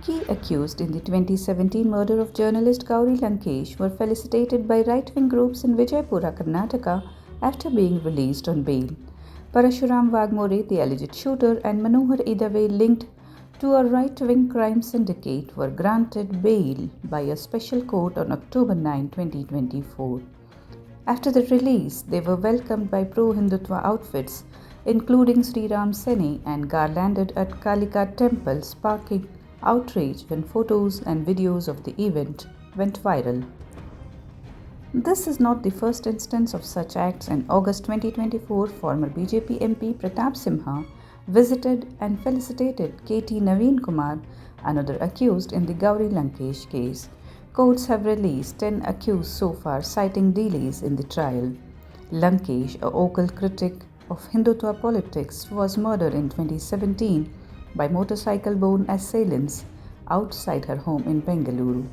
key accused in the 2017 murder of journalist Gauri Lankesh were felicitated by right-wing groups in Vijayapura, Karnataka after being released on bail. Parashuram Waghmore, the alleged shooter, and Manohar Edave, linked to a right-wing crime syndicate, were granted bail by a special court on October 9, 2024. After the release, they were welcomed by pro-Hindutva outfits, including Sri Rama Sene, and garlanded at Kalika temple, sparking outrage when photos and videos of the event went viral. This is not the first instance of such acts. In August 2024, former BJP MP Pratap Simha visited and felicitated K T Naveen Kumar, another accused in the Gauri Lankesh case. Courts have released 10 accused so far, citing delays in the trial. Lankesh, a vocal critic of Hindutva politics, was murdered in 2017 by motorcycle-borne assailants outside her home in Bengaluru.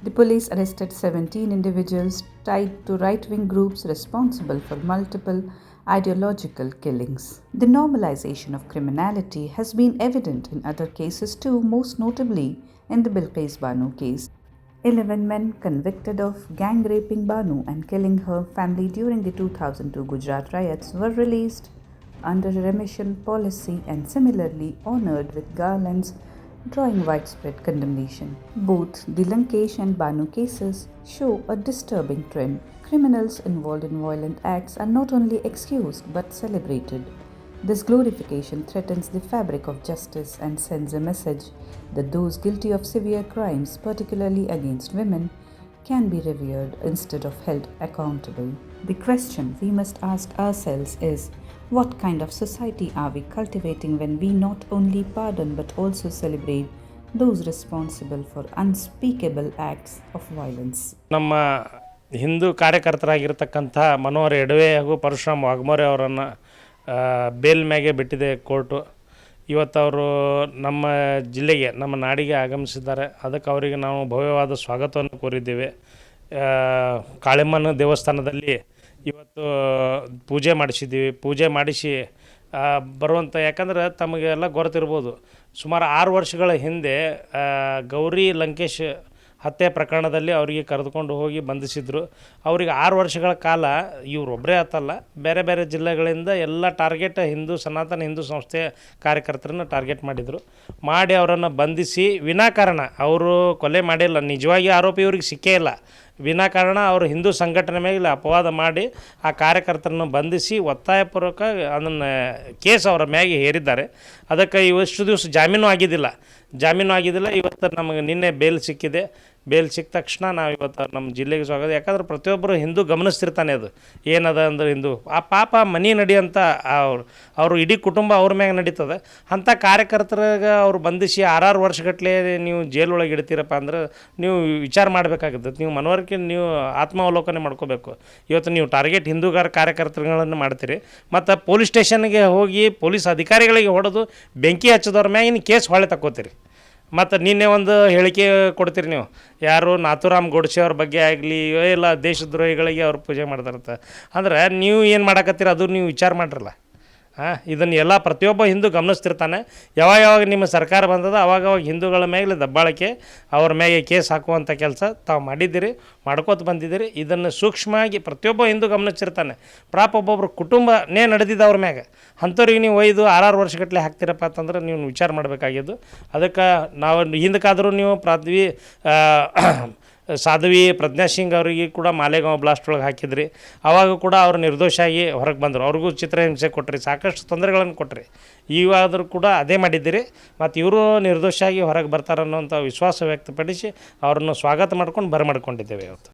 The police arrested 17 individuals tied to right-wing groups responsible for multiple ideological killings. The normalization of criminality has been evident in other cases too, most notably in the Bilqis Banu case. 11 men convicted of gang-raping Banu and killing her family during the 2002 Gujarat riots were released under a remission policy and similarly honored with garlands, drawing widespread condemnation. Both the Lankesh and Banu cases show a disturbing trend. Criminals involved in violent acts are not only excused but celebrated. This glorification threatens the fabric of justice and sends a message that those guilty of severe crimes, particularly against women, can be revered instead of held accountable. The question we must ask ourselves is, what kind of society are we cultivating when we not only pardon but also celebrate those responsible for unspeakable acts of violence? ನಮ್ಮ ಹಿಂದೂ ಕಾರ್ಯಕರ್ತರಾಗಿರ್ತಕ್ಕಂಥ ಮನೋಹರ್ ಎಡವೆ ಹಾಗೂ ಪರಶುರಾಮ್ ವಾಘ್ಮೋರೆ ಅವರನ್ನು bale ಮ್ಯಾಗೆ ಬಿಟ್ಟಿದೆ court. ಇವತ್ತು ಅವರು ನಮ್ಮ ಜಿಲ್ಲೆಗೆ, ನಮ್ಮ ನಾಡಿಗೆ ಆಗಮಿಸಿದ್ದಾರೆ. ಅದಕ್ಕೆ ಅವರಿಗೆ ನಾವು ಭವ್ಯವಾದ ಸ್ವಾಗತವನ್ನು ಕೋರಿದ್ದೇವೆ. ಕಾಳೆಮ್ಮನ ದೇವಸ್ಥಾನದಲ್ಲಿ ಇವತ್ತು ಪೂಜೆ ಮಾಡಿಸಿದ್ದೀವಿ. ಪೂಜೆ ಮಾಡಿಸಿ ಬರುವಂಥ, ಯಾಕಂದ್ರೆ ತಮಗೆಲ್ಲ ಗೊತ್ತಿರ್ಬೋದು, ಸುಮಾರು 6 ವರ್ಷಗಳ ಹಿಂದೆ ಗೌರಿ ಲಂಕೇಶ್ ಹತ್ಯೆ ಪ್ರಕರಣದಲ್ಲಿ ಅವರಿಗೆ ಕರೆದುಕೊಂಡು ಹೋಗಿ ಬಂಧಿಸಿದ್ರು. ಅವರಿಗೆ 6 ವರ್ಷಗಳ ಕಾಲ ಇವರೊಬ್ಬರೇ ಆತಲ್ಲ, ಬೇರೆ ಬೇರೆ ಜಿಲ್ಲೆಗಳಿಂದ ಎಲ್ಲ ಟಾರ್ಗೆಟ್ ಸನಾತನ ಹಿಂದೂ ಸಂಸ್ಥೆಯ ಕಾರ್ಯಕರ್ತರನ್ನು ಟಾರ್ಗೆಟ್ ಮಾಡಿ ಅವರನ್ನು ಬಂಧಿಸಿ ವಿನಾಕಾರಣ, ಅವರು ಕೊಲೆ ಮಾಡಿಲ್ಲ, ನಿಜವಾಗಿ ಆರೋಪಿ ಇವ್ರಿಗೆ ಸಿಕ್ಕೇ ಇಲ್ಲ, ವಿನಾಕಾರಣ ಅವರು ಹಿಂದೂ ಸಂಘಟನೆ ಮೇಲೆ ಅಪವಾದ ಮಾಡಿ ಆ ಕಾರ್ಯಕರ್ತರನ್ನು ಬಂಧಿಸಿ ಒತ್ತಾಯಪೂರ್ವಕ ಅದನ್ನು ಕೇಸ್ ಅವರ ಮ್ಯಾಗೆ ಹೇರಿದ್ದಾರೆ. ಅದಕ್ಕೆ ಇಷ್ಟು ದಿವಸ ಜಾಮೀನು ಆಗಿದ್ದಿಲ್ಲ. ಇವತ್ತು ನಮಗೆ ನಿನ್ನೆ ಬೇಲ್ ಸಿಕ್ಕಿದೆ. ಬೇಲ್ ಸಿಕ್ಕ ತಕ್ಷಣ ನಾವು ಇವತ್ತು ನಮ್ಮ ಜಿಲ್ಲೆಗೆ ಸ್ವಾಗತ. ಯಾಕಂದ್ರೆ ಪ್ರತಿಯೊಬ್ಬರು ಹಿಂದೂ ಗಮನಿಸ್ತಿರ್ತಾನೆ, ಅದು ಏನದ ಅಂದ್ರೆ ಹಿಂದೂ ಆ ಪಾಪ ಮನೆ ನಡಿಯಂತ ಅವರು ಇಡೀ ಕುಟುಂಬ ಅವ್ರ ಮ್ಯಾಗ ನಡೀತದೆ. ಅಂಥ ಕಾರ್ಯಕರ್ತರಿಗೆ ಅವ್ರು ಬಂಧಿಸಿ 6 ವರ್ಷಗಟ್ಟಲೆ ನೀವು ಜೈಲೊಳಗೆ ಇಡ್ತೀರಪ್ಪ ಅಂದ್ರೆ ನೀವು ವಿಚಾರ ಮಾಡಬೇಕಾಗುತ್ತೆ. ನೀವು ಮನವರಿಕೆ, ನೀವು ಆತ್ಮಾವಲೋಕನೆ ಮಾಡ್ಕೋಬೇಕು. ಇವತ್ತು ನೀವು ಟಾರ್ಗೆಟ್ ಹಿಂದೂಗಾರ ಕಾರ್ಯಕರ್ತರುಗಳನ್ನು ಮಾಡ್ತೀರಿ, ಮತ್ತು ಪೊಲೀಸ್ ಸ್ಟೇಷನ್ಗೆ ಹೋಗಿ ಪೊಲೀಸ್ ಅಧಿಕಾರಿಗಳಿಗೆ ಹೊಡೆದು ಬೆಂಕಿ ಹಚ್ಚಿದವ್ರ ಮ್ಯಾಗಿನ ಕೇಸ್ ಹೊಳೆ ತಕ್ಕೋತೀರಿ. ಮತ್ತು ನಿನ್ನೆ ಒಂದು ಹೇಳಿಕೆ ಕೊಡ್ತೀರಿ ನೀವು, ಯಾರು ನಾಥೂರಾಮ್ ಗೋಡ್ಸೆ ಅವ್ರ ಬಗ್ಗೆ ಆಗಲಿ, ಇಲ್ಲ ದೇಶದ್ರೋಹಿಗಳಿಗೆ ಅವ್ರು ಪೂಜೆ ಮಾಡ್ತಾರಂತ. ಅಂದ್ರೆ ನೀವು ಏನು ಮಾಡಕತ್ತೀರ ಅದು ನೀವು ವಿಚಾರ ಮಾಡಿರಲ್ಲ. ಇದನ್ನು ಎಲ್ಲ ಪ್ರತಿಯೊಬ್ಬ ಹಿಂದೂ ಗಮನಿಸ್ತಿರ್ತಾನೆ. ಯಾವಾಗ ನಿಮ್ಮ ಸರ್ಕಾರ ಬಂದದ ಅವಾಗ ಹಿಂದೂಗಳ ಮೇಲೆ ದಬ್ಬಾಳಿಕೆ, ಅವ್ರ ಮೇಲೆ ಕೇಸ್ ಹಾಕುವಂಥ ಕೆಲಸ ತಾವು ಮಾಡಿದ್ದೀರಿ, ಮಾಡ್ಕೋತ ಬಂದಿದ್ದೀರಿ. ಇದನ್ನು ಸೂಕ್ಷ್ಮವಾಗಿ ಪ್ರತಿಯೊಬ್ಬ ಹಿಂದೂ ಗಮನಿಸಿರ್ತಾನೆ. ಒಬ್ಬೊಬ್ಬರು ಕುಟುಂಬನೇ ನಡೆದಿದ್ದ ಅವ್ರ ಮ್ಯಾಗ, ಅಂಥವ್ರಿಗೆ ನೀವು 5-6 ವರ್ಷಗಟ್ಟಲೆ ಹಾಕ್ತೀರಪ್ಪ ಅಂತಂದ್ರೆ ನೀವು ವಿಚಾರ ಮಾಡಬೇಕಾಗಿದ್ದು. ಅದಕ್ಕೆ ನಾವು ಹಿಂದಕ್ಕಾದರೂ ನೀವು ಸಾಧ್ವಿ ಪ್ರಜ್ಞಾ ಸಿಂಗ್ ಅವರಿಗೆ ಕೂಡ ಮಾಲೆಗಾಂವ್ ಬ್ಲಾಸ್ಟ್ ಒಳಗೆ ಹಾಕಿದ್ರಿ. ಆವಾಗ ಕೂಡ ಅವರು ನಿರ್ದೋಷಿಯಾಗಿ ಹೊರಗೆ ಬಂದರು. ಅವ್ರಿಗೂ ಚಿತ್ರಹಿಂಸೆ ಕೊಟ್ಟರಿ, ಸಾಕಷ್ಟು ತೊಂದರೆಗಳನ್ನು ಕೊಟ್ಟರಿ. ಇವಾದರೂ ಕೂಡ ಅದೇ ಮಾಡಿದ್ದೀರಿ. ಮತ್ತು ಇವರು ನಿರ್ದೋಷಿಯಾಗಿ ಹೊರಗೆ ಬರ್ತಾರನ್ನೋಂಥ ವಿಶ್ವಾಸ ವ್ಯಕ್ತಪಡಿಸಿ ಅವರನ್ನು ಸ್ವಾಗತ ಮಾಡ್ಕೊಂಡು ಬರಮಾಡ್ಕೊಂಡಿದ್ದೇವೆ ಇವತ್ತು.